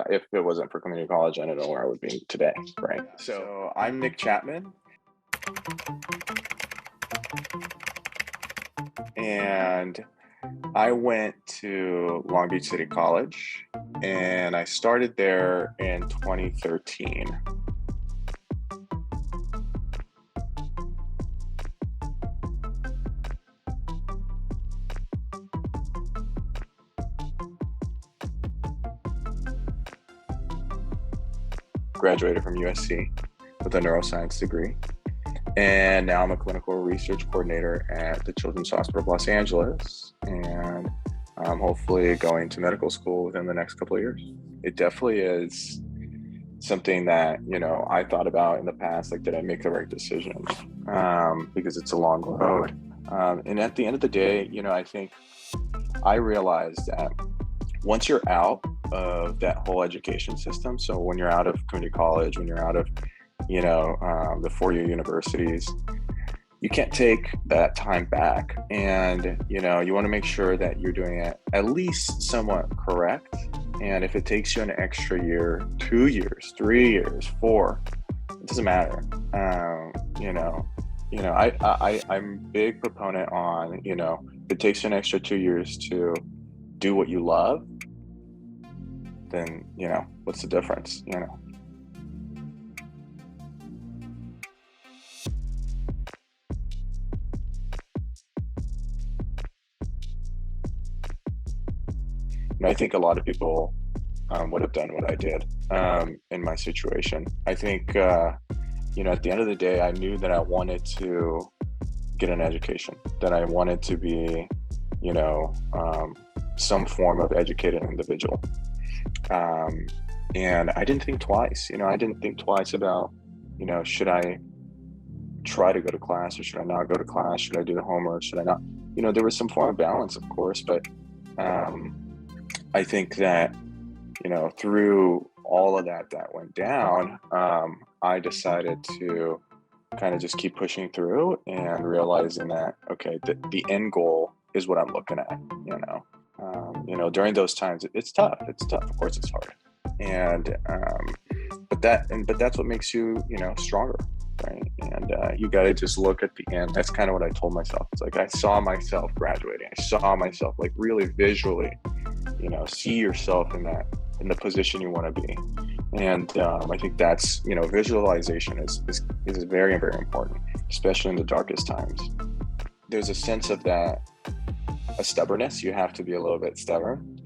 if it wasn't for community college, I don't know where I would be today, right? So I'm Nick Chapman, and I went to Long Beach City College, and I started there in 2013. Graduated from USC with a neuroscience degree. And now I'm a clinical research coordinator at the Children's Hospital of Los Angeles, and I'm hopefully going to medical school within the next couple of years. It definitely is something that, I thought about in the past, like, did I make the right decision? Because it's a long road. And at the end of the day, I think I realized that once you're out of that whole education system, so when you're out of community college, when you're out of the four-year universities, you can't take that time back. And, you want to make sure that you're doing it at least somewhat correct. And if it takes you an extra year, 2 years, 3 years, 4, it doesn't matter. I'm a big proponent on, if it takes you an extra 2 years to do what you love, then, what's the difference, And I think a lot of people would have done what I did in my situation. I think, at the end of the day, I knew that I wanted to get an education, that I wanted to be, some form of educated individual. And I didn't think twice, I didn't think twice about, should I try to go to class or should I not go to class? Should I do the homework? Should I not? There was some form of balance, of course, but I think that, through all of that went down, I decided to kind of just keep pushing through and realizing that, okay, the end goal is what I'm looking at, during those times, it's tough. Of course, it's hard. And, but that's what makes you, stronger. Right. And you got to just look at the end. That's kind of what I told myself. It's like, I saw myself graduating. I saw myself like really visually, see yourself in the position you want to be. And I think that's, visualization is very, very important, especially in the darkest times. There's a sense of that, a stubbornness. You have to be a little bit stubborn.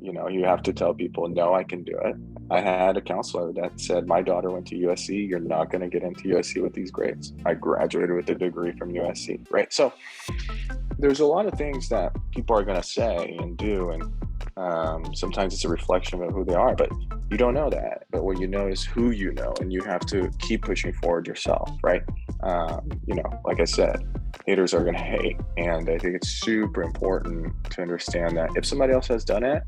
You have to tell people, no, I can do it. I had a counselor that said, my daughter went to USC. You're not going to get into USC with these grades. I graduated with a degree from USC, right? So there's a lot of things that people are going to say and do. And sometimes it's a reflection of who they are, but you don't know that. But what you know is who you know, and you have to keep pushing forward yourself, right? Like I said, haters are going to hate. And I think it's super important to understand that if somebody else has done it,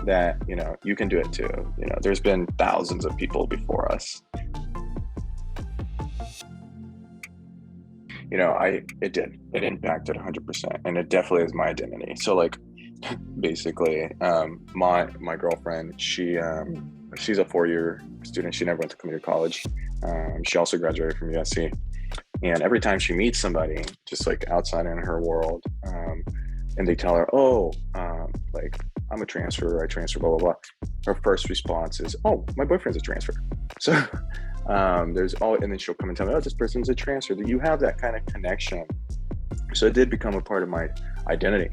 that, you can do it too. There's been thousands of people before us. It impacted 100%, and it definitely is my identity. So like, basically, my girlfriend, she's a 4-year student. She never went to community college. She also graduated from USC. And every time she meets somebody, just like outside in her world, and they tell her, like, I'm a transfer, I transfer, blah, blah, blah. Her first response is, oh, my boyfriend's a transfer. So and then she'll come and tell me, oh, this person's a transfer. That you have that kind of connection. So it did become a part of my identity.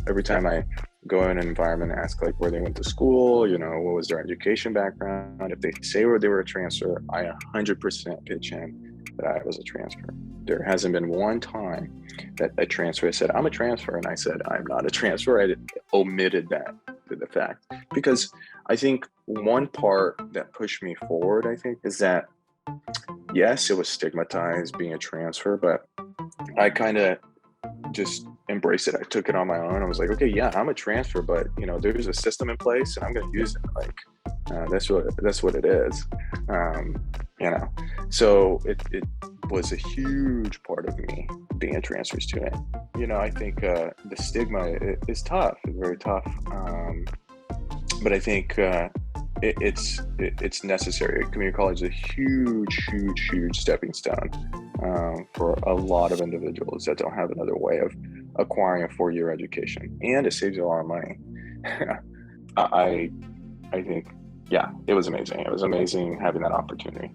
Every time I go in an environment and ask like where they went to school, what was their education background, if they say where they were a transfer, I 100% pitch in that I was a transfer. There hasn't been one time that a transfer said, I'm a transfer, and I said, I'm not a transfer. I omitted that to the fact, because I think one part that pushed me forward, is that, yes, it was stigmatized being a transfer, but I kind of just embraced it. I took it on my own. I was like, okay, yeah, I'm a transfer, but there's a system in place and I'm going to use it. Like, that's what it is. So it was a huge part of me being a transfer student. I think the stigma is tough. It's very tough. but I think it's necessary. Community college is a huge stepping stone for a lot of individuals that don't have another way of acquiring a 4-year education, and it saves you a lot of money. I think, yeah, it was amazing. It was amazing having that opportunity.